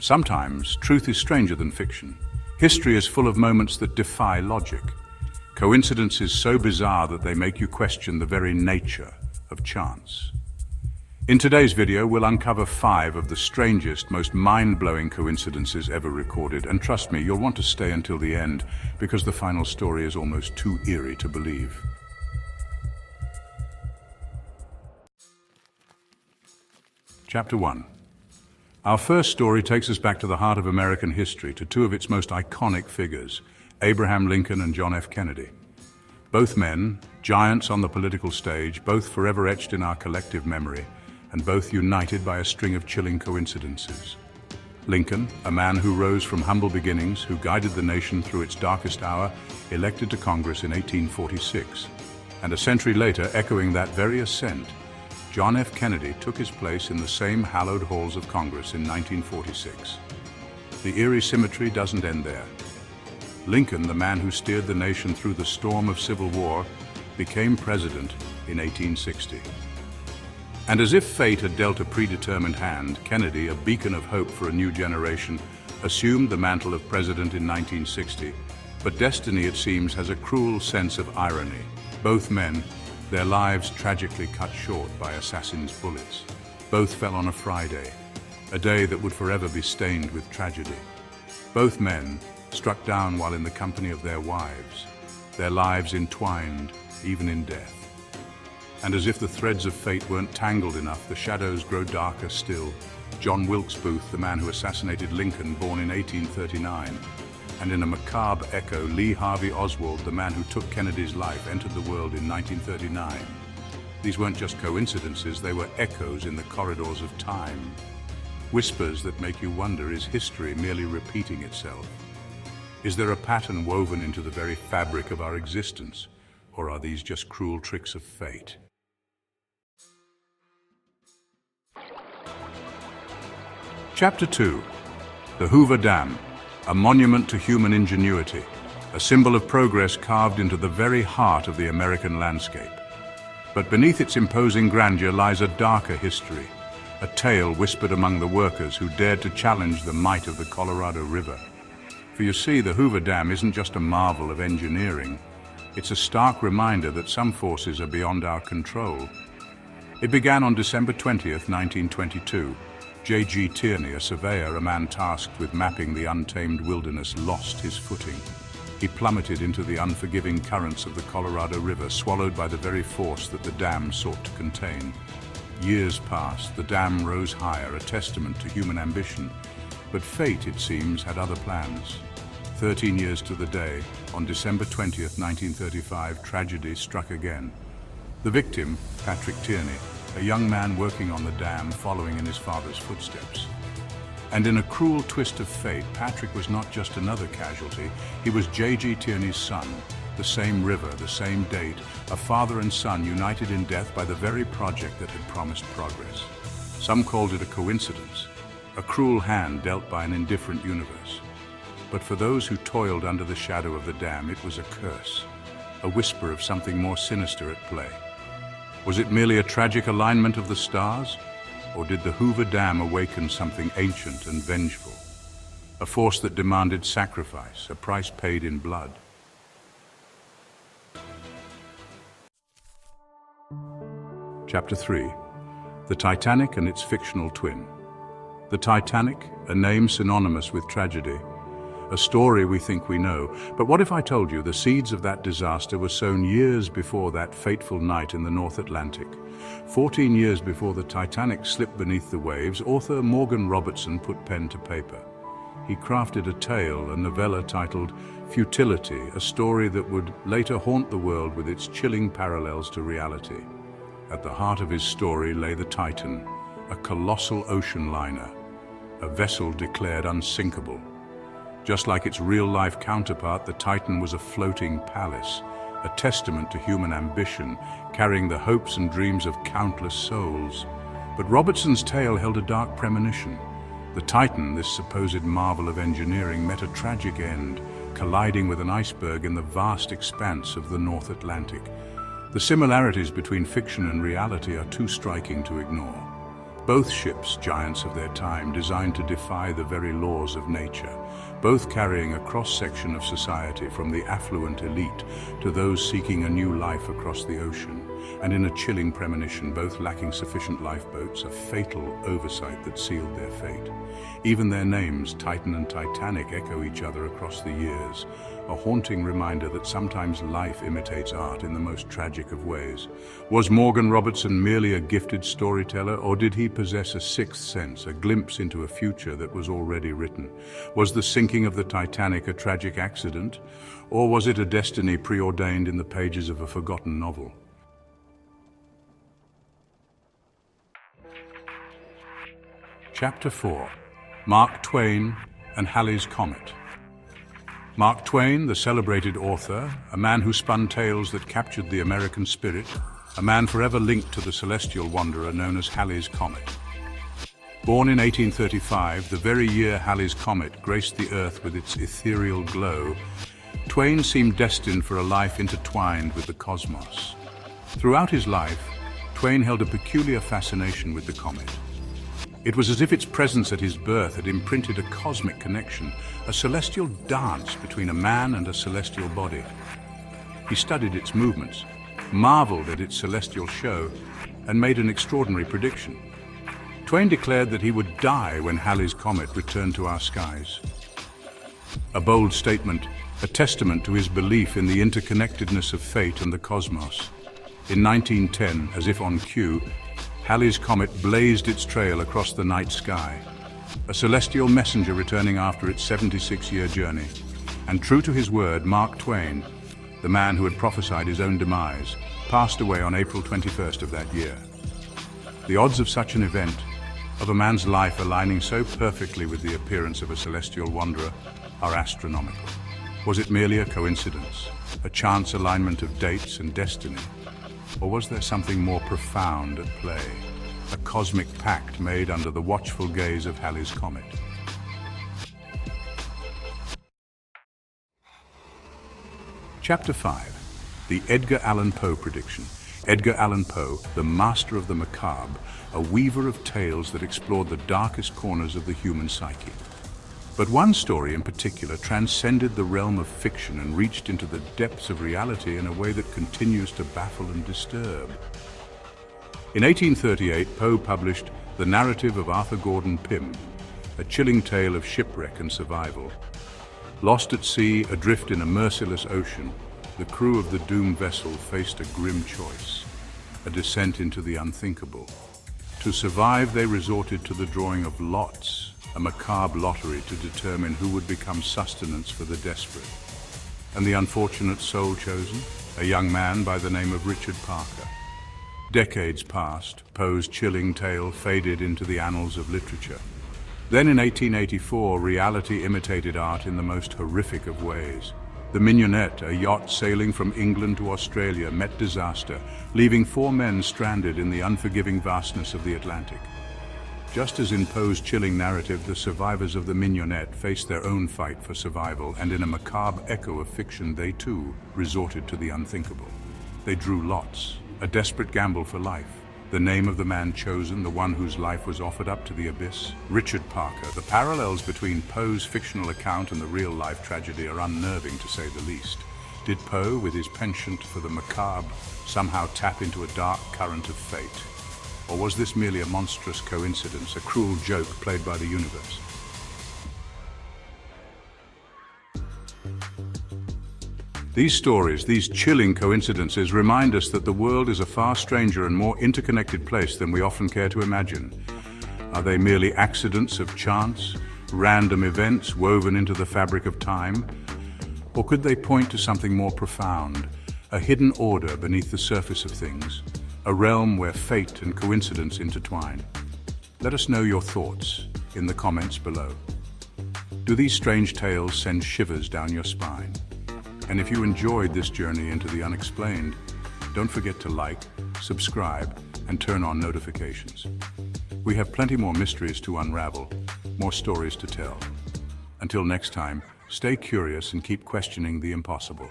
Sometimes, truth is stranger than fiction. History is full of moments that defy logic. Coincidences so bizarre that they make you question the very nature of chance. In today's video, we'll uncover 5 of the strangest, most mind-blowing coincidences ever recorded. And trust me, you'll want to stay until the end, because the final story is almost too eerie to believe. Chapter 1. Our first story takes us back to the heart of American history, to 2 of its most iconic figures, Abraham Lincoln and John F. Kennedy. Both men, giants on the political stage, both forever etched in our collective memory, and both united by a string of chilling coincidences. Lincoln, a man who rose from humble beginnings, who guided the nation through its darkest hour, elected to Congress in 1846. And a century later, echoing that very ascent, John F. Kennedy took his place in the same hallowed halls of Congress in 1946. The eerie symmetry doesn't end there. Lincoln, the man who steered the nation through the storm of civil war, became president in 1860. And as if fate had dealt a predetermined hand, Kennedy, a beacon of hope for a new generation, assumed the mantle of president in 1960. But destiny, it seems, has a cruel sense of irony. Both men, their lives tragically cut short by assassins' bullets. Both fell on a Friday, a day that would forever be stained with tragedy. Both men struck down while in the company of their wives, their lives entwined even in death. And as if the threads of fate weren't tangled enough, the shadows grow darker still. John Wilkes Booth, the man who assassinated Lincoln, born in 1839, and in a macabre echo, Lee Harvey Oswald, the man who took Kennedy's life, entered the world in 1939. These weren't just coincidences, they were echoes in the corridors of time. Whispers that make you wonder, is history merely repeating itself? Is there a pattern woven into the very fabric of our existence? Or are these just cruel tricks of fate? Chapter 2. The Hoover Dam, a monument to human ingenuity, a symbol of progress carved into the very heart of the American landscape. But beneath its imposing grandeur lies a darker history, a tale whispered among the workers who dared to challenge the might of the Colorado River. For you see, the Hoover Dam isn't just a marvel of engineering, it's a stark reminder that some forces are beyond our control. It began on December 20th, 1922. J.G. Tierney, a surveyor, a man tasked with mapping the untamed wilderness, lost his footing. He plummeted into the unforgiving currents of the Colorado River, swallowed by the very force that the dam sought to contain. Years passed, the dam rose higher, a testament to human ambition. But fate, it seems, had other plans. 13 years to the day, on December 20th, 1935, tragedy struck again. The victim, Patrick Tierney, a young man working on the dam, following in his father's footsteps. And in a cruel twist of fate, Patrick was not just another casualty, he was J.G. Tierney's son. The same river, the same date, a father and son united in death by the very project that had promised progress. Some called it a coincidence, a cruel hand dealt by an indifferent universe. But for those who toiled under the shadow of the dam, it was a curse, a whisper of something more sinister at play. Was it merely a tragic alignment of the stars? Or did the Hoover Dam awaken something ancient and vengeful? A force that demanded sacrifice, a price paid in blood. Chapter 3. The Titanic and its fictional twin. The Titanic, a name synonymous with tragedy. A story we think we know, but what if I told you the seeds of that disaster were sown years before that fateful night in the North Atlantic? 14 years before the Titanic slipped beneath the waves, author Morgan Robertson put pen to paper. He crafted a tale, a novella titled Futility, a story that would later haunt the world with its chilling parallels to reality. At the heart of his story lay the Titan, a colossal ocean liner, a vessel declared unsinkable. Just like its real-life counterpart, the Titan was a floating palace, a testament to human ambition, carrying the hopes and dreams of countless souls. But Robertson's tale held a dark premonition. The Titan, this supposed marvel of engineering, met a tragic end, colliding with an iceberg in the vast expanse of the North Atlantic. The similarities between fiction and reality are too striking to ignore. Both ships, giants of their time, designed to defy the very laws of nature, both carrying a cross-section of society from the affluent elite to those seeking a new life across the ocean, and in a chilling premonition, both lacking sufficient lifeboats, a fatal oversight that sealed their fate. Even their names, Titan and Titanic, echo each other across the years, a haunting reminder that sometimes life imitates art in the most tragic of ways. Was Morgan Robertson merely a gifted storyteller, or did he possess a sixth sense, a glimpse into a future that was already written? Was the sinking of the Titanic a tragic accident, or was it a destiny preordained in the pages of a forgotten novel? Chapter 4. Mark Twain and Halley's Comet. Mark Twain, the celebrated author, a man who spun tales that captured the American spirit, a man forever linked to the celestial wanderer known as Halley's Comet. Born in 1835, the very year Halley's Comet graced the Earth with its ethereal glow, Twain seemed destined for a life intertwined with the cosmos. Throughout his life, Twain held a peculiar fascination with the comet. It was as if its presence at his birth had imprinted a cosmic connection, a celestial dance between a man and a celestial body. He studied its movements, marveled at its celestial show, and made an extraordinary prediction. Twain declared that he would die when Halley's Comet returned to our skies. A bold statement, a testament to his belief in the interconnectedness of fate and the cosmos. In 1910, as if on cue, Halley's Comet blazed its trail across the night sky, a celestial messenger returning after its 76-year journey. And true to his word, Mark Twain, the man who had prophesied his own demise, passed away on April 21st of that year. The odds of such an event, of a man's life aligning so perfectly with the appearance of a celestial wanderer, are astronomical. Was it merely a coincidence, a chance alignment of dates and destiny? Or was there something more profound at play, a cosmic pact made under the watchful gaze of Halley's Comet? Chapter 5. The Edgar Allan Poe Prediction. Edgar Allan Poe, the master of the macabre, a weaver of tales that explored the darkest corners of the human psyche. But one story in particular transcended the realm of fiction and reached into the depths of reality in a way that continues to baffle and disturb. In 1838, Poe published The Narrative of Arthur Gordon Pym, a chilling tale of shipwreck and survival. Lost at sea, adrift in a merciless ocean, the crew of the doomed vessel faced a grim choice, a descent into the unthinkable. To survive, they resorted to the drawing of lots, a macabre lottery to determine who would become sustenance for the desperate. And the unfortunate soul chosen? A young man by the name of Richard Parker. Decades passed, Poe's chilling tale faded into the annals of literature. Then in 1884, reality imitated art in the most horrific of ways. The Mignonette, a yacht sailing from England to Australia, met disaster, leaving 4 men stranded in the unforgiving vastness of the Atlantic. Just as in Poe's chilling narrative, the survivors of the Mignonette faced their own fight for survival, and in a macabre echo of fiction, they too resorted to the unthinkable. They drew lots, a desperate gamble for life. The name of the man chosen, the one whose life was offered up to the abyss? Richard Parker. The parallels between Poe's fictional account and the real-life tragedy are unnerving, to say the least. Did Poe, with his penchant for the macabre, somehow tap into a dark current of fate? Or was this merely a monstrous coincidence, a cruel joke played by the universe? These stories, these chilling coincidences, remind us that the world is a far stranger and more interconnected place than we often care to imagine. Are they merely accidents of chance, random events woven into the fabric of time? Or could they point to something more profound, a hidden order beneath the surface of things? A realm where fate and coincidence intertwine. Let us know your thoughts in the comments below. Do these strange tales send shivers down your spine? And if you enjoyed this journey into the unexplained, don't forget to like, subscribe, and turn on notifications. We have plenty more mysteries to unravel, more stories to tell. Until next time, stay curious and keep questioning the impossible.